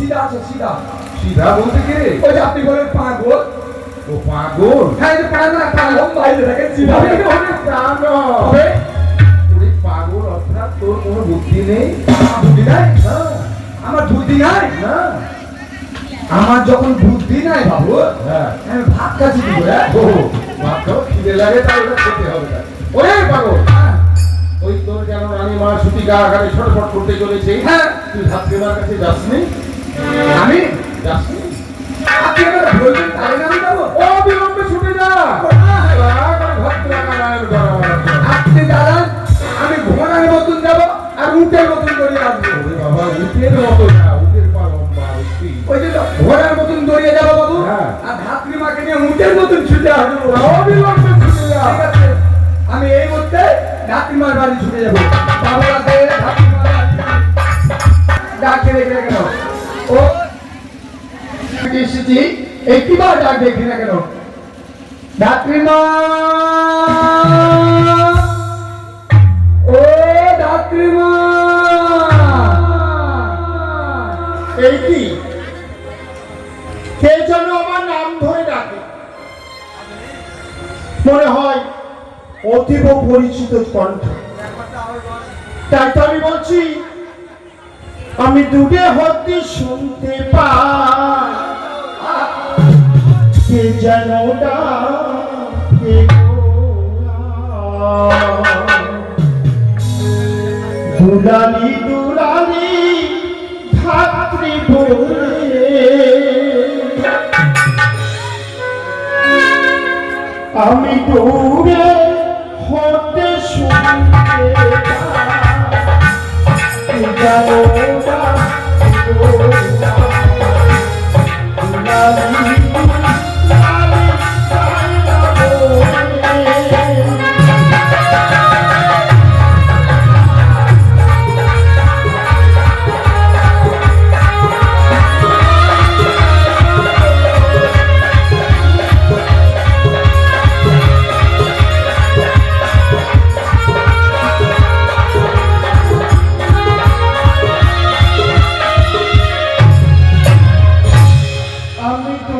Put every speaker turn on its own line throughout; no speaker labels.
সিধা আছে সিধা।
সিধা বলতে কে?
ওই যে আপনি বলেন পাগল।
ও পাগল?
হ্যাঁ এই যে পাগল না পাগল বাইরে দেখেন সিধা।
প্রাণ
হবে
ওই পাগল অর্থাৎ তোর কোনো বুদ্ধি নেই।
বুদ্ধি নাই?
না
আমার বুদ্ধি নাই?
না।
আমার যখন বুদ্ধি নাই বাবু,
হ্যাঁ
আমি ভাত খাচ্ছি কি করে?
ও ভাত খাও, খিদে লাগে তাই ওটা খেতে হবে তাই। ওরে পাগল, ওই তোর কেন রানী মা সুতিকা আকারে ছটফট করতে চলেছে,
হ্যাঁ
তুই ধাত্রীমার কাছে যাসনি?
আমি
যাসনি?
আপনি আমার বলবেন তাই না আমি যাবো?
অবিলম্বে ছুটে যা।
আপনি দাঁড়ান, আমি ঘোড়ার মতন যাবো আর উটের মতন করে আসবো।
বাবা উঠের মতো না, উঠের পা লম্বা উঠবি।
ওই যে ঘোড়ার মতন দৌড়িয়ে যাবো বাবু,
হ্যাঁ।
আর ধাত্রী মাকে নিয়ে উটের মতন ছুটে আসবো।
অবিলম্বে ছুটে যা।
ঠিক আছে, আমি এই মুহূর্তে ধাত্রী মার বাড়ি ছুটে যাবো। বাবু আছে ধাত্রী মার বাড়ি। ডাকে দেখলে কেন? ও আমি এসেছি, একটিবার ডাক দেখি না কেন? ধাত্রী মা, ও ধাত্রী মা।
এই কি কে যেন আমার নাম ধরে ডাকে, মনে হয় অতীব পরিচিত কণ্ঠ। তাই তো আমি বলছি, আমি দূরে হতে শুনতে পাই কে যেন ডাকে দুলালি দুলালি ধাত্রী বলে আমি দূরে হতে শুনতে পাই জানো না দুলালি দুলালি ছাইরা বলে। আমি তো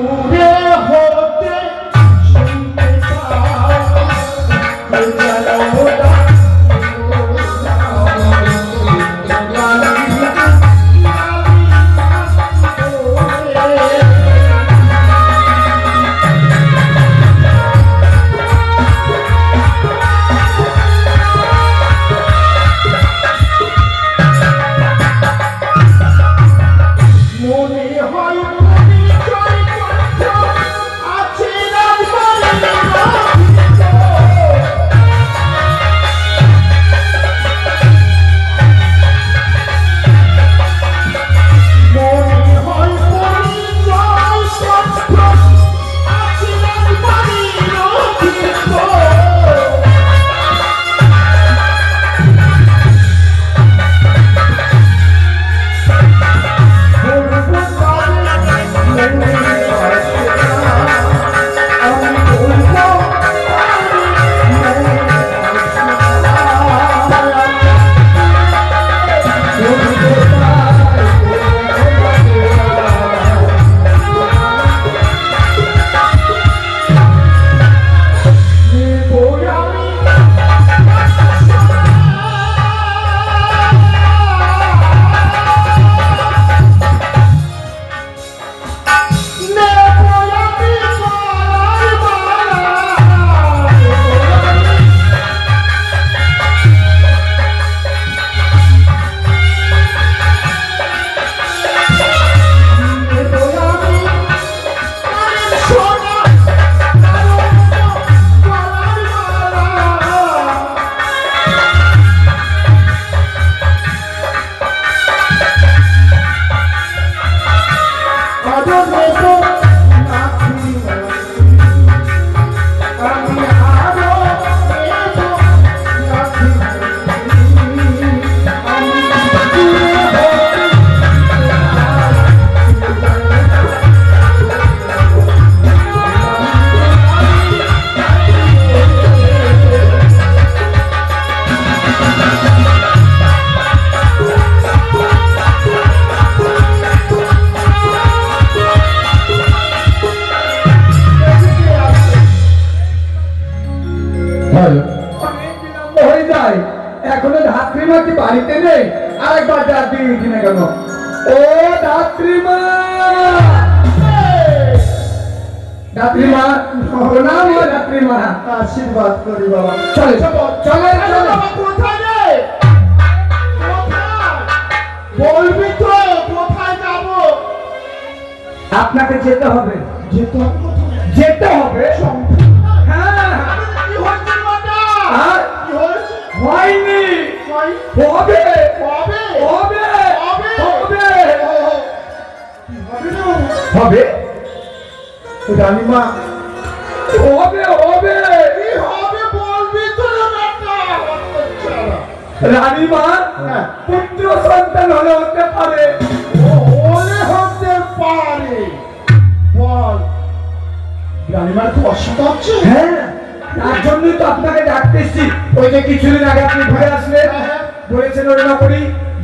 ও ধাত্রীমা, ধাত্রীমা প্রণাম। ও ধাত্রীমা
আশীর্বাদ করি বাবা।
চলে চলে চলে।
বাবা কোথায় রে? কোথায়? বলবি তো কোথায় যাব?
আপনাকে যেতে হবে,
যেতে হবে কোথায়?
যেতে হবে। হ্যাঁ
কি হয়েছে বাবা?
আর
কি হয়েছে?
হয়নি,
কই?
হবে
কবে?
হবে
কবে?
হবে
ও, কি হবে না?
হবে
রানীমা
হবে হবে।
কি হবে বলবি তো রে বেটা? বাচ্চারা।
রানীমা
হ্যাঁ।
পুত্র সন্তান হলে হতে পারে।
ও ওলে হতে পারে। বল রানীমার খুব অসুবিধা হচ্ছে?
হ্যাঁ, তার জন্যই তো আপনাকে ডাকতেছি। ওই যে কিছুদিন আগে আপনি ঘুরে আসলেন,
হ্যাঁ।
বলেছেন ওই না করি,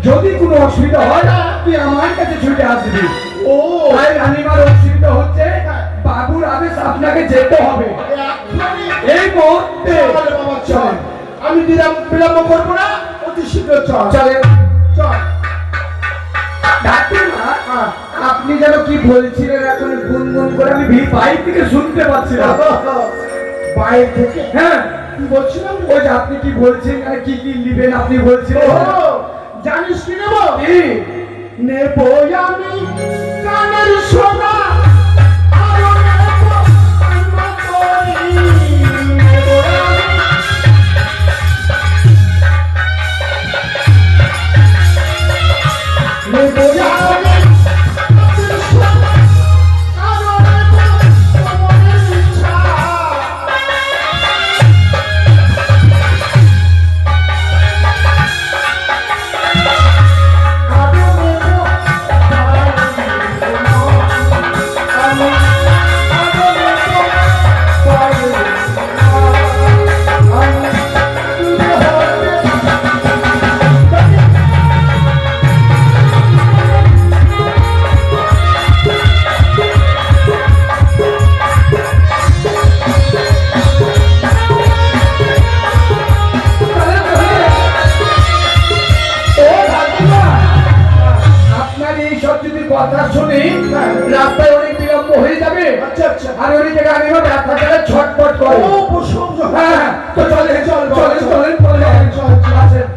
যদি কোনো অসুবিধা হয় তুই আমার কাছে ছুটে আসবি।
ও
তাই রানীমার অসুবিধা হচ্ছে, বাবুর আদেশ আপনাকে যেতে হবে
এক্ষুনি
এই মুহূর্তে।
চল বাবা চল। আমি বিলম্ব করবো না, অতি শীঘ্র চল।
চলে
চল।
ডাক্তারমা,
হ্যাঁ।
আপনি যেন কি বলছিলেন এখন গুনগুন করে আমি বাইরে থেকে শুনতে পাচ্ছিলাম।
বাইরে থেকে
হ্যাঁ,
কি বলছিলাম?
ওই যে আপনি কি বলছেন, মানে কি কি নিবেন আপনি বলছিলেন।
ও, জানিস কি নেব?
কি?
নেবো আমি কানের সোনা, আরো নেবো আলমারি। নেবো আমি নেবো আমি কানের সোনা, আরো নেবো মনের ইচ্ছা। আরো নেবো
আপনার এই সব যদি কথা শুনি রাস্তায় অনেক বিলম্ব হয়ে যাবে।
আচ্ছা আচ্ছা।
আর ওই জায়গায় আমি রাস্তা জায়গা ছটপট করে।
ও প্রশংসা।
হ্যাঁ, তো চলে
চল,
চলে
চল,
চলে চলে
চল, চল।
আসেন।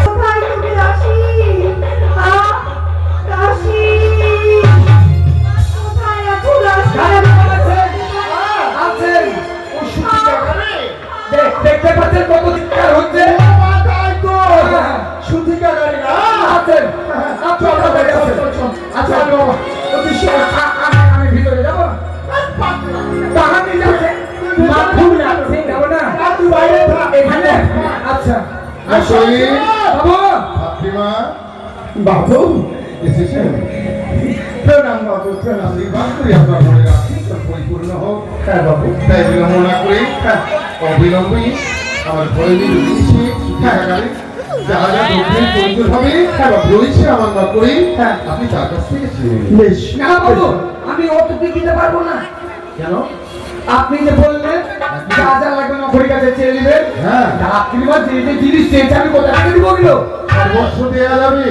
কোথায় তুমি দাসী? দাসী কোথায় আছো দাসী?
আছেন।
ও সুখী জায়গারে।
দেখতে পাচ্ছেন কত চিৎকার হচ্ছে।
ও মাথায় তো সুখী জায়গারে না।
আছেন।
চল, চল, চল, চল, চল।
আচ্ছা
চল বাবা, অতি শীঘ্র।
আমি ভিতরে যাবো। তাহানি যাচ্ছে মাথুর লাগছে, যাবো না
তুই বাইরে থাক।
এখানে। আচ্ছা
আসলে
বাবু,
ফাতিমা
বাবু
এসেছেন।
প্রণাম বাবু, প্রণাম।
আশীর্বাদ করি আপনার মনের আশীর্বাদ পরিপূর্ণ হোক।
হ্যাঁ বাবু।
তাই বিলম্ব না করে অবিলম্বে আমার ভয়বী রয়েছে ছুটিকাগারে যাহা যা দক্ষিণ পরিচয় হবে রয়েছে আমার না করে আপনি তার কাছ থেকে ছিলেন।
বেশ।
না বাবু, আমি অতটি দিতে পারবো না।
কেন?
আপনি যে বললেন যা যা লাগবে নকরি কাছে চেয়ে নেবেন।
হ্যাঁ।
আপনি বল যে যে জিনিস চেয়েছে আমি কোথা থেকে দিব গেলো?
সর্বস্ব দেওয়া যাবে।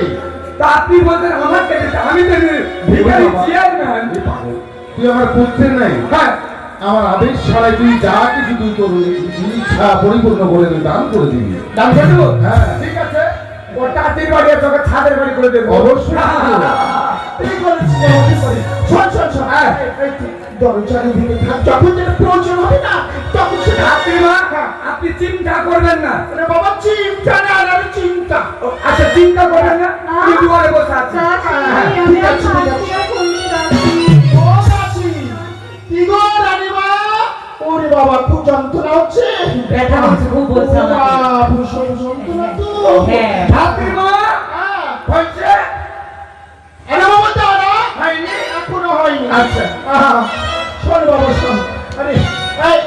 তা আপনি বলতেন আমার কাছে আমি তো ভিখারি চেয়ারম্যান।
তুই আমার পুত্রের নাই,
হ্যাঁ,
আমার আদেশ ছাড়াই তুই যা কিছু তুই তোর ইচ্ছা পরিপূর্ণ করে তুই দান করে দিবি।
দাম কেটু?
হ্যাঁ।
ঠিক আছে, ও টাটির বাড়ি আছে, ওকে ছাদের বাড়ি করে দেবো।
অবশ্যই করবো।
ঠিক বলেছিস বাবা, ঠিক বলেছিস। শোন, শোন, শোন।
হ্যাঁ।
এই তুই দরজার ওদিকে থাক। যখন যেটা প্রয়োজন হবে না তখন সেটা।
আপনি মা, আপনি চিন্তা করবেন না।
আরে বাবা, চিন্তা না, আরে চিন্তা।
আচ্ছা, চিন্তা করবেন না, আমি দুয়ারে বসে আছি।
দাসী
ঠিক
আমি
আছে, ঠিক আছে।
হাতিয়া করি দাসী।
ও দাসী, কি গো রানীমা? ওরে বাবা, খুব যন্ত্রণা হচ্ছে।
ব্যথা হচ্ছে খুব বলছে
ও
আমাকে।
বাবা, ভীষণ যন্ত্রণা তো।
হ্যাঁ।
আপনি মা,
হ্যাঁ।
হয়েছে?
আরে বাবা, দাঁড়া।
হয়নি?
এখনো হয়নি।
আচ্ছা।
শোন বাবা, শোন। আরে এই,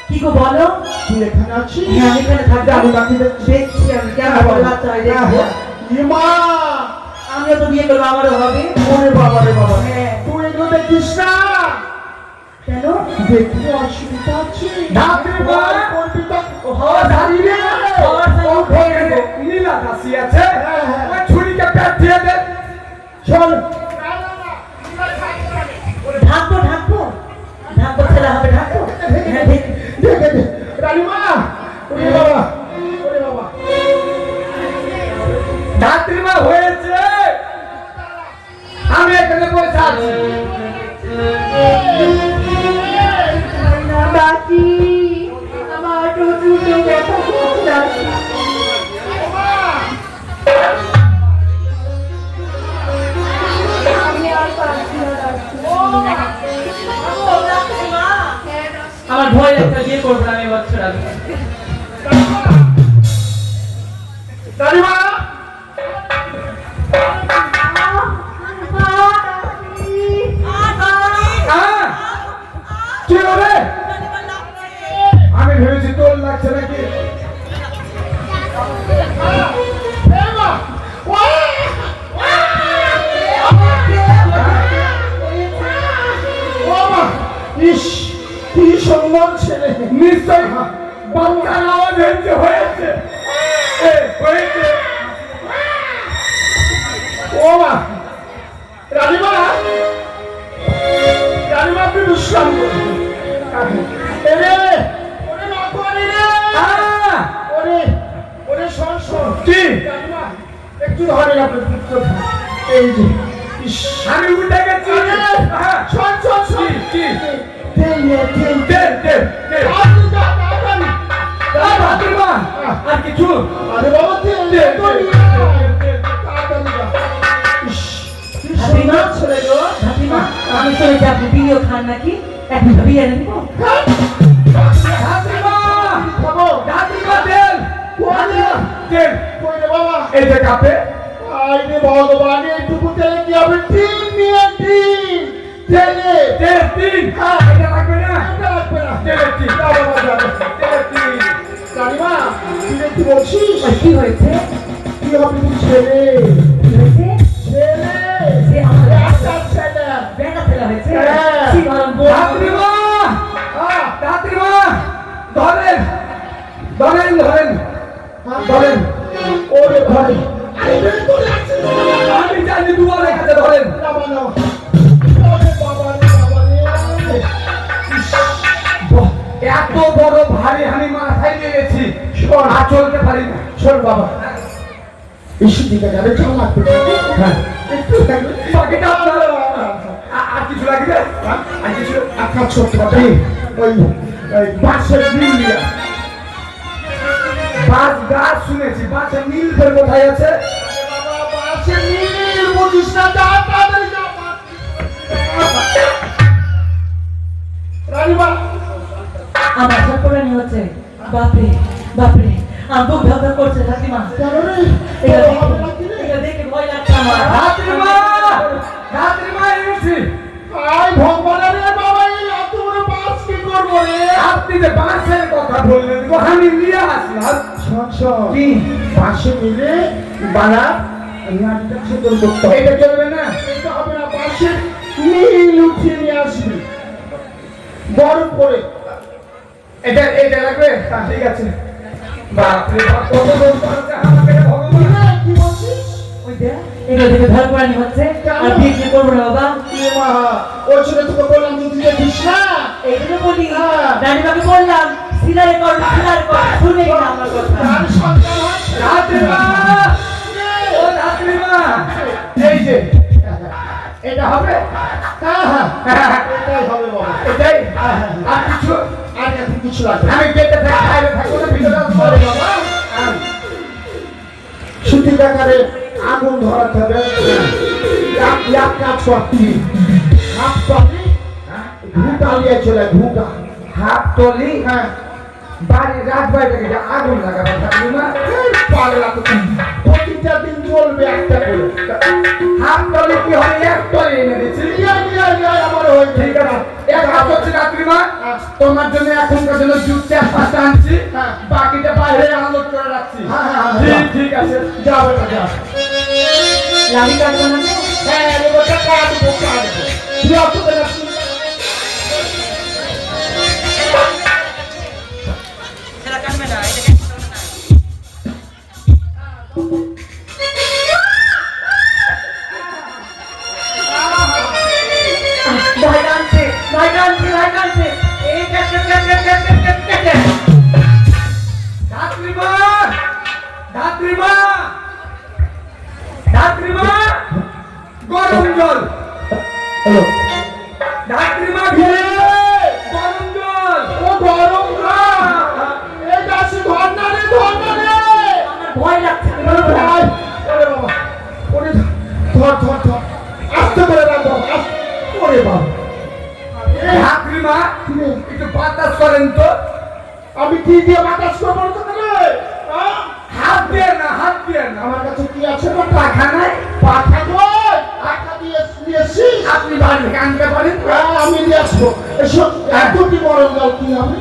কি গো বলো?
তুই এখানে আছিস?
হ্যাঁ, আমি এখানে থাকবো। আমি বাকি দেখছি আমি কেমন করে বাচ্চা হয় দেখবো।
ইমা,
আমিও তো বিয়ে করবো, আমারও হবে।
ওরে বাবা রে বাবা,
হ্যাঁ।
তুই এগুলো দেখিস না।
কেন?
দেখতে অসুবিধা আছে।
ধাত্রী মা।
করবি তা।
ও দাঁড়িয়ে নীলা দাসী আছে,
হ্যাঁ, হ্যাঁ।
ওই ছুরিটা শোন
ঢাকবো ঢাকবো ঢাকবো ছেলে হবে ঢাকবো হ্যাঁ ঠিক
রানীমা ওরে বাবা ওরে বাবা
ধাত্রীমা হয়েছে আমি এখানে বসে আছি
দাসি আমার প্রচুর ব্যথা করছে দাসি আমি আর পারছি না দাসি
আমার ভয় লাগছে বিয়ে করবো না আমি বছর আগে
রানীমা
কি হবে আমি ভেবেছি তোর লাগছে নাকি
ইস কি সুন্দর ছেলে
নিশ্চয় বাচ্চার আওয়াজ হয়েছে হয়েছে
ও মা রানীমা রানীমা আপনি বিশ্রাম করুন এরে ওরে মা করে রে ওরে ওরে শোন শোন
কি
রানীমা একটু ধরেন আপনি এই যে ইস
আমি উঠে গেছি হ্যাঁ,
শোন শোন শোন
কি
তেল নে তেল
দে দে দে ধাত্রীমা আর কিছু
আরে বাবা তেল
দে,
নে তো
দে,
নিয়ে আয়। তাড়াতাড়ি যা। ইস, কি
হাতিমা
সুন্দর ছেলে গো।
হাতিমা আমি শুনেছি আপনি বিড়িও খান নাকি এখন বিয়ে নেব
ধাত্রীমা
খাবো।
ধাত্রীমা তেল
কোয়ালে।
তেল
কই রে বাবা?
এই যে কাপে
আই রে ভগবান, এইটুকু তেলে কি হবে? টিন নিয়ে টিন। তেলে।
তেল তিন
হ্যাঁ।
এটা লাগবে না
এটা লাগবে না।
তেলের তিন
যা বাবা, যা বাবা।
তেলের তিন
রানীমা, তুই একটু বলছিস?
কি হয়েছে
কি হবে তুই ছেলে?
কি হয়েছে
ছেলে।
সে আমার
একটা ছেলে।
বেটা ছেলে হয়েছে
হ্যাঁ।
কি বলেন
ধাত্রীমা
হ্যাঁ।
ধাত্রীমা ধরেন ধরেন ধরেন
হ্যাঁ।
ধরেন
ওরে ভাই। আরে বের করে আসছে তো।
আমি জানি দুয়ারে কাছে ধরেন
বাবা না। ওরে বাবা রে, বাবা রে। ইস,
বাহ, এত বড় ভারী আমি মাথায় নিয়ে গেছি
শোন।
আর চলতে পারি না
শোন বাবা। ইস, দিকে যাবে, চল লাগবে।
হ্যাঁ
একটু থাকবে।
বাকিটা আপনার আর কিছু লাগবে আর কিছু
এক কাজ করতে পারবে। ওই বাসের বিল্ডিয়া।
বাস গাছ শুনেছি বাসের নীলফের কোথায় আছে
বাবা, বাসের নীল বুঝিস না, যা তাড়াতাড়ি যা। রানীমা,
আমার সরপরানি হচ্ছে বাপরে বাপরে আমার বুক ধক ধক করছে হাতিমা
কেন রে?
এটা
তোর হবে নাকি রে?
এটা দেখে ভয় লাগছে আমার
ধাত্রীমা ধাত্রীমা এসেছি
আয় ভগবানের রে বাবা, এই এত বড় বাস কি করবো রে?
আপনি যে বাসের কথা বললেন তো আমি নিয়ে আসলাম
শোন, শোন।
কি
বাসে মিলে বাড়া নাটটা সুন্দর করতে হবে।
এটা চলবে না
এটা হবে না, বাসে নীল উঠিয়ে নিয়ে আসবি বড় করে।
এটা এটা লাগবে ঠিক আছে বাপরে বাপ কত দোষ করেছে আমাকে রে ভগবান
এই, কি বলছিস?
ওই দেখ এগুলো দেখে ধরপরানি হচ্ছে আর বিয়ে কি করবো না বাবা
এ মা, ওই ছেলে তোকে বললাম যে তুই দেখিস না।
এইগুলো বলি
হ্যাঁ।
রানীমাকে বললাম সিলারে কর শুনে না আমার কথা
তার সন্তান হচ্ছে।
ধাত্রীমা ও ধাত্রীমা এই যে এটা হবে
হ্যাঁ, হ্যাঁ, এটাই হবে বাবা।
এটাই আর কিছু
আর এখন কিছু লাগবে না।
আমি গেটে থাকি বাইরে থাকবো না ভিতরে আসবো
আরে বাবা, সুতির আকারে আগুন ধরাতে হবে। এক কাজ করতি, হাত পাতি ঘুটা নিয়ে চলে, ঘুটা।
হাত তলি
হ্যাঁ,
বাড়ি রাজবাড়িটাকে যে আগুন লাগাবে ধাত্রীমা
এই পাগলা তো। প্রতিটা দিন জ্বলবে একটা করে।
হাত তলি কি হবে এক তলি এনে দিচ্ছি
আমার হয়ে
ঠিক আছে এক হাত হচ্ছে ধাত্রীমা
হ্যাঁ।
তোমার জন্য এখনকার জন্য জুট চার পাঁচটা আনছি
হ্যাঁ।
বাকিটা বাইরে আনলোড করে রাখছি
হ্যাঁ, হ্যাঁ, হ্যাঁ,
ঠিক ঠিক আছে
যাবে না, যা।
লামি কাটবো না
হ্যাঁ, এবারটা কাটবো, কাটবো। তুই অত বেলা শুনবি?
গরম জল
হ্যালো
ধাত্রীমা গরম জল
ও গরম না এই দাসি ধর না রে
আমার ভয় লাগছে
ওরে ভাই ওরে বাবা ওরে ধর আস্তে করে রাখো ওরে বাবা
ধাত্রীমা একটু বাতাস করেন তো
আমি কি দিয়ে বাতাস করবো তোকে রে
হাত দিয়ে না
আমার কাছে কি আছে না
পাখা নাই
পাখা কই পাখা দিয়েছি
আপনি বাড়ি থেকে আনতে পারেন
আমি নিয়ে আসবো এসব এতটি গরম জল কি হবে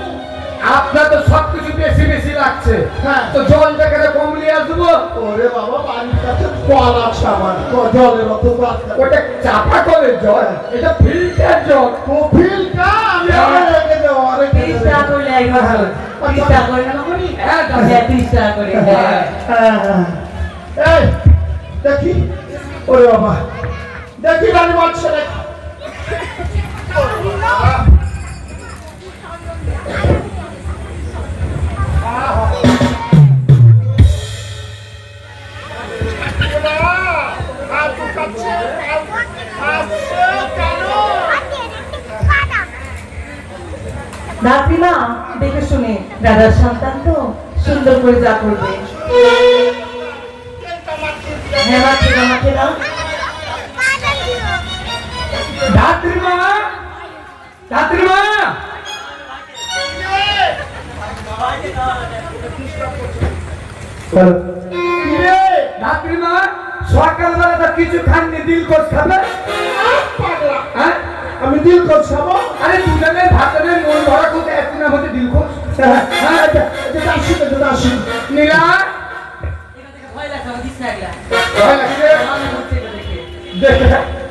আপনার তো সবকিছু বেশি লাগছে
হ্যাঁ।
তো জলটা কেন কম নিয়ে আসবো
ওরে বাবা বাড়ির কাছে কল আছে আমার জলের অত দরকার
ওটা চাপা কলের জল এটা ফিল্টার জল
কফিলটা আমি আবার রেখে দেবো রেখে
30
দেবো
টাকা করে লাগবে ভালো 30 টাকা করে না করি
হ্যাঁ,
হ্যাঁ 30 টাকা করে হ্যাঁ
এই দেখি ওরে বাবা দেখি রানী বাচ্চা দেখি
ধাত্রীমা দেখে শুনে দাদার সন্তান তো সুন্দর করে যা করবে হ্যাঁ আমাকে দাও
ধাত্রীমা ধাত্রীমা সকালবেলা তো কিছু খাননি দিলকোষ খাবে
পাগলা
হ্যাঁ
আমি দিল করছাবো
আরে দুজনের ভাতরে মন ভরা করতে একদিন হতে দিলকোষ
হ্যাঁ এটা দাসি
নীলা
ভয় লাগছে আমার দিস না এগুলা
ভয় লাগছে
আমি হচ্ছে এটা দেখে
দেখে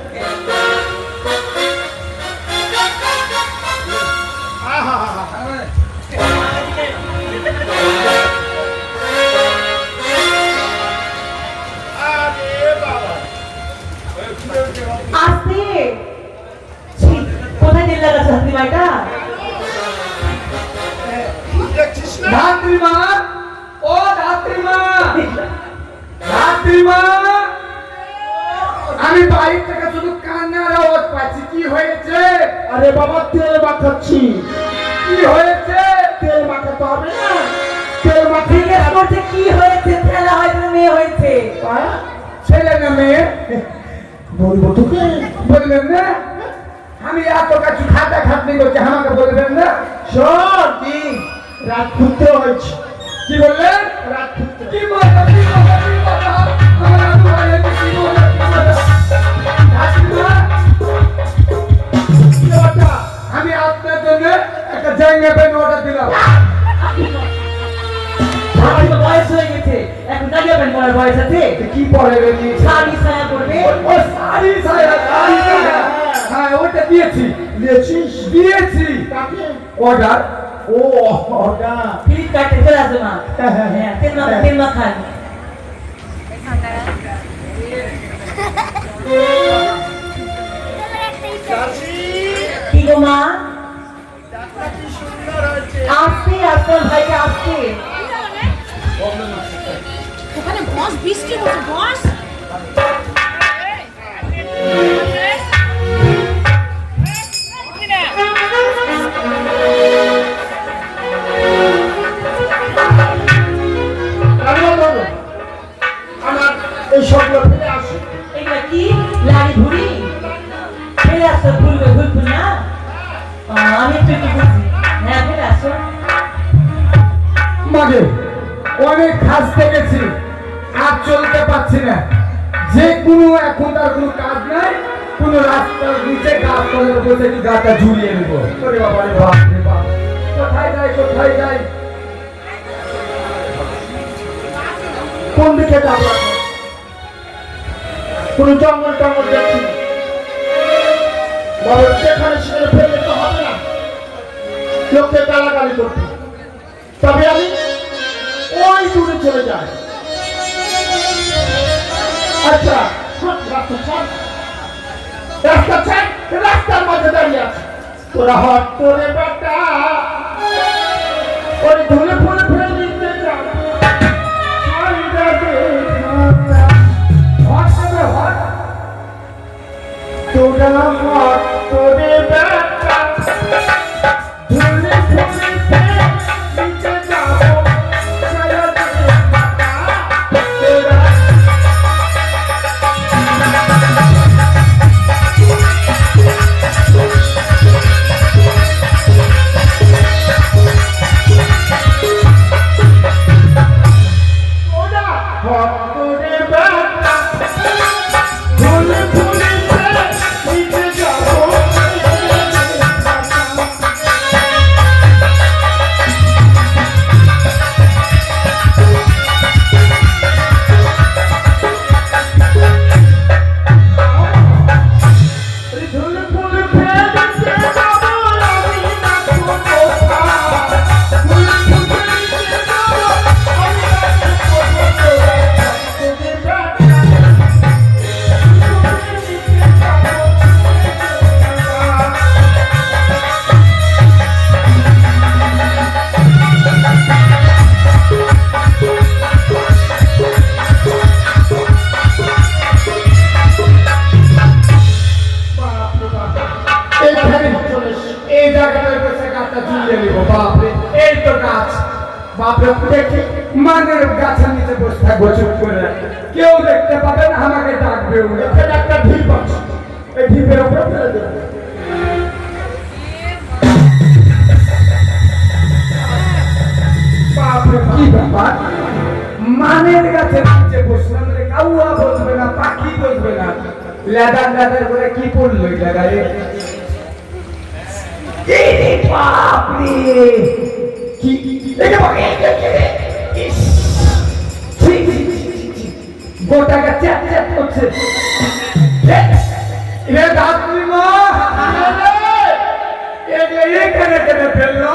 আসতে ছি, কোথায় দিল লাগা ধাত্রীমা এটা
ধাত্রীমা ও ধাত্রীমা ধাত্রীমা আমি বাড়ি থেকে শুধু কান্নার আওয়াজ পাচ্ছি কি হয়েছে
আরে বাবা তেল মাখাচ্ছি
কি হয়েছে
তেল মাখাতে হবে না তেল মাখিয়ে
জিজ্ঞেস করছে কি হয়েছে ছেলে হয়তো মেয়ে হয়েছে
ছেলে না মেয়ে
বলবো তোকে
বলবেন না আমি এত কিছু খাতা খাটনি করছি আমাকে বলবেন না
শোন কি রাত খুঁজতে হয়েছে
কি বললেন
রাত খুঁজতে
কি বললেন কি বললেন কি বললেন আমার আদু বলে কি বললেন আমি আপনার জন্য একটা জায়গা পেন অর্ডার দিলাম
আমার তো বয়স হয়ে গেছে এখন জায়গা পেন করার বয়স আছে
কি পরে রেখি
শাড়ি ছায়া করবে
ও সারি ছায়া হ্যাঁ ওটা দিয়েছি দিয়েছি
কাকে
অর্ডার
ও ওটা
ফ্লিপকার্টে চলে আসবে মা হ্যাঁ তেল মাখান কি গো মা আসতে আসতে ভাইকে আসতে
ওখানে বস বৃষ্টি হচ্ছে বস
আমার এই সবগুলো ফেলে আসি
এগুলা কি লাড়ি ঘুড়ি ফেলে আসো ভুলবে ভুল না আমি একটু বুঝি হ্যাঁ ফেলে আসো
মাঝে অনেক খাসতে গেছি আর চলতে পারছি না যে কোনো এখন তার কোনো কাজ নাই কোনো রাস্তার নিচে গাছ তলে বসে কি গাটা ঝুলিয়ে নেব ওরে বাবা রে বাপ রে বাপ কোথায় যাই
কোন দিকে যাবো কোন জঙ্গল টঙ্গল দেখছি বড় যেখানে সেখানে ফেলে তো হবে না লোককে গালাগালি করতে তবে আমি ওই দূরে চলে যাই আচ্ছা রাস্তার মাঝে দাঁড়িয়ে আছে তোরা হট তোরে বেটা ওই ধুলে ফুলে ফেলে দিতে যা তোরে বেটা ধুলে ধুলে নিচে যাবো ছায়া দিয়ে তোরা তোরে বেটা ধুলে ধুলে নিচে যাবো ধুলে ধুলে ফেলতে যাবো আমি না কোথা ধুলে ধুলে নিচে যাবো আমি না কোথা তোরে বেটা
এই জায়গাটার কাছে গাছটা ঝুলিয়ে নিব বাপরে এই তো গাছ বাপরে দেখি মানে গাছের নিচে বসে থাকবো চুপ করে কেউ দেখতে পাবে না আমাকে ডাকবে
এখানে একটা ঢিপ আছে এই ঢিপের উপরে ফেলে দেবো
বাপরে কি ব্যাপার মানের গাছের নিচে বসলাম রে কাউয়া বসবে না পাখি বসবে না লেদার লেদার করে কি পড়লো এই জায়গায় বাপরে কি গোটাকে চ্যাপ চ্যাপ করছে এখানে কেটে ফেললো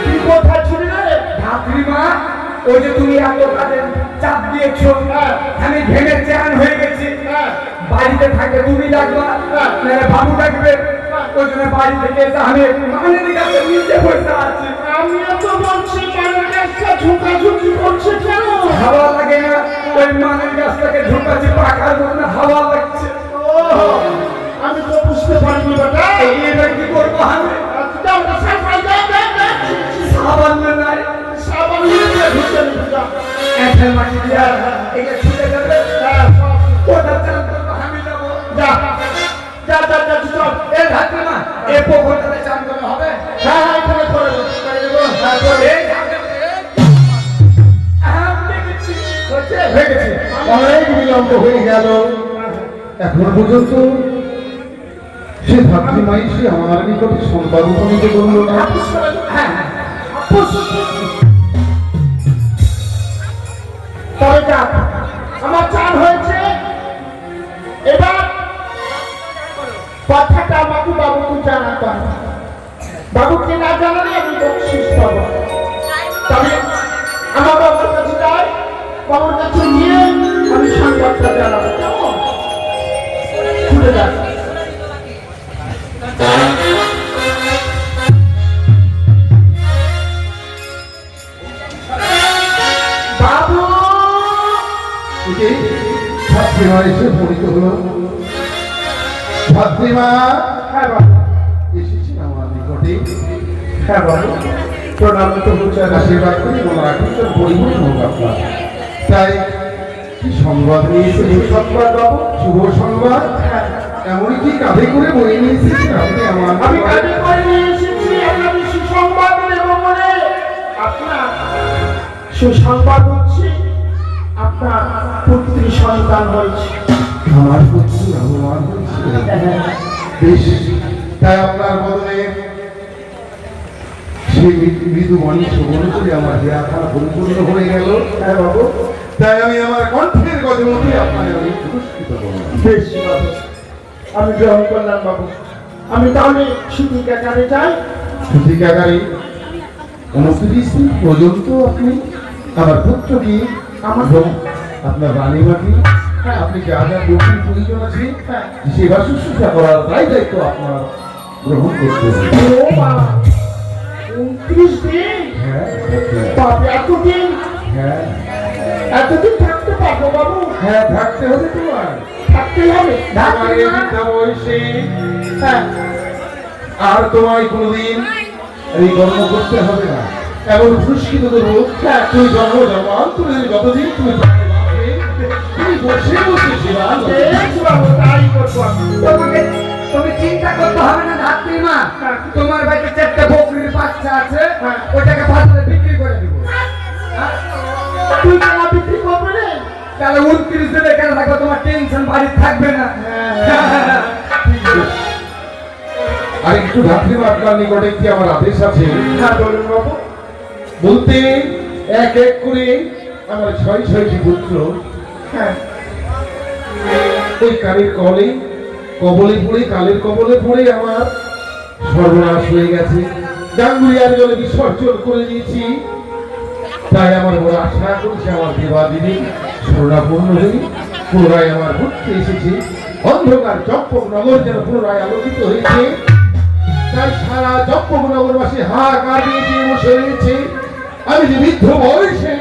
কি কোথায় ছিল রে
ধাত্রী মা ওই যে তুমি এত কাজে চাপ দিয়েছ আমি ভেঙে চ্যান হয়ে গেছি বাড়িতে থাকে তুমি ডাকবা বাবু ডাকবে ওই জন্য বাড়ি থেকে এসে আমি মানের কাছে নিচে বসে আছি
আমিও তো বলছি মানের গাছটা ঝুঁকাঝুঁকি করছে কেন
হাওয়া লাগে না ওই মানের গাছটাকে ঝুঁকাচ্ছি পাখার মধ্যে হাওয়া লাগছে
আমি তো বুঝতে পারিনি বেটা
এবার কি করবো আমি সাবান নাই
সাবান নিয়ে ঢুকে নিবি
একটা মাটি দিয়া এটা ছুটে যাবে কোথা চান করবো আমি যাবো
যা যা যা যা চল
এ ধাত্রী মা এ পুকুরটাতে চান করলে হবে
হ্যাঁ হ্যাঁ এখানে করে দেবো
হয়ে গেছে
অনেক বিলম্ব হয়ে গেল এখনো পর্যন্ত সে ভাতৃমাই সে আমার নিকটে সংবাদ উপনীত করল না
তবে যাক আমার চান হয়েছে এবার কথাটা আমাকে বাবুকে জানাতে হবে বাবুকে না জানালে আমি বকশিস পাবো তবে আমার বাবার কাছে যাই বাবার কাছে গিয়ে আমি সংবাদটা জানাবো কেমন ঘুরে যাক বাবু
ভাতৃমা এসে পরিত হলো ভাতৃমা
হ্যাঁ বাবু
এসেছি আমার নিকটে
হ্যাঁ বাবু প্রণাম তো বুঝে
আশীর্বাদ করি মনে রাখুন পরিপূর্ণ হোক আপনার তাই কি সংবাদ নিয়েছে
সংবাদ বাবু
শুভ সংবাদ এমনই কি কাঁধে করে বয়ে নিয়েছেন আপনি আমার
আমি কাজে করে নিয়ে এসেছি আপনাদের সুসংবাদ দেব বলে আপনার সুসংবাদ হচ্ছে আপনার পুত্রী সন্তান হয়েছে
আমার পুত্র লাভবান হয়েছে বেশ তাই আপনার বদলে সেই মৃদু মণি শোভন করে আমার দেহাখানা পরিপূর্ণ হয়ে গেল
হ্যাঁ বাবু
তাই আমি আমার কণ্ঠের গজমতে আপনার আমি পুরস্কৃত করলাম
বেশ বাবু আমি গ্রহণ করলাম বাবু আমি তাহলে ছুটি কাটাতে চাই
সূতিকাগারে 29 দিন পর্যন্ত আপনি আমার পুত্রকে আমার আপনার রানীমাকে আপনি যা যা দক্ষিণ প্রয়োজন আছে সেবা শুশ্রূষা করার তাই দায়িত্ব আপনার গ্রহণ করতে হবে
ও বাবা 29 দিন
হ্যাঁ
বাবা এতদিন
হ্যাঁ
এতদিন থাকতে পারবো বাবু?
হ্যাঁ, থাকতে হবে তোমার।
থাকতেই হবে।
তোমার এই বৃদ্ধা বয়সে
হ্যাঁ,
আর তোমায় কোনোদিন এই কর্ম করতে হবে না। এমন পুরস্কৃত দেবো, তুমি জন্মান্তরে যতদিন তুমি প্রাণে বাঁচবে, তুমি বসে বসে সেবা করবে।
বেশ বাবু, তাই করবো আমি।
তোমাকে তুমি চিন্তা করতে হবে না ধাত্রী মা, তোমার বাড়িতে 4টা বকরির বাচ্চা আছে, ওটাকে বাজারে বিক্রি করে দিব।
তুই কেন বিক্রি করবে রে?
তাহলে 29 দিন এখানে থাকবে, তোমার টেনশন বাড়ি থাকবে না।
আর একটু ধাত্রীমা, আপনার নিকটে একটি আমার আদেশ আছে।
হ্যাঁ বলুন বাবু।
বলতে এক এক করে আমার 6টি পুত্র
হ্যাঁ,
ওই কালের কবলে পড়ে, কালের কবলে পড়ে আমার সর্বনাশ হয়ে গেছে। গাঙ্গুলিয়ার জলে বিসর্জন করে দিয়েছি। তাই আমার বড় আশা করছে আমার দেবাদিনী স্মরণাপূর্ণ হয়ে পুনরায় আমার ঘুরতে এসেছে। অন্ধকার চম্পক নগর যেন পুনরায় আলোকিত হয়েছে। তাই সারা চম্পক নগরবাসী হাহাকার দিয়েছে, বসে রয়েছে। আমি যে বৃদ্ধ বয়সে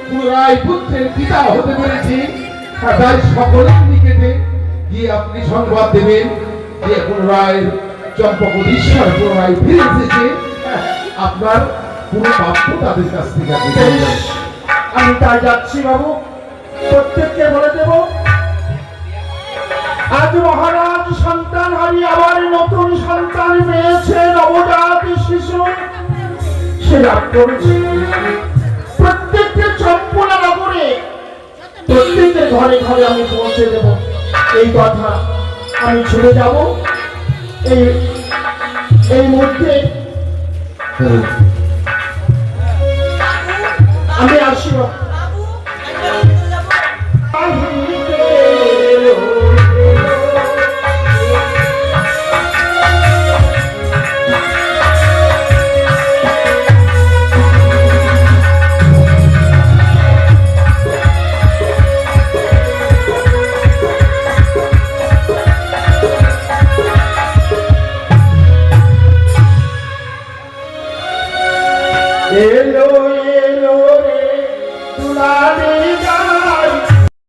পুনরায় পুত্রের পিতা হতে পেরেছি, তাই সকলের নিকেটে গিয়ে আপনি সংবাদ দেবেন যে পুনরায় চম্পক ঈশ্বর পুনরায় ফিরে এসেছে। আপনার পুরো প্রাপ্য তাদের কাছ থেকে আপনি পেয়ে যাবেন।
আমি তাই যাচ্ছি বাবু। প্রত্যেককে বলে দেব, আজ মহারাজ সন্তান হারিয়ে আবার নতুন সন্তান পেয়েছে, নবজাত শিশু। সে লাভ করেছে। প্রত্যেককে চম্পলা নগরে, প্রত্যেকের ঘরে ঘরে আমি পৌঁছে দেব এই কথা। আমি ছেড়ে যাব এই মুহূর্তে।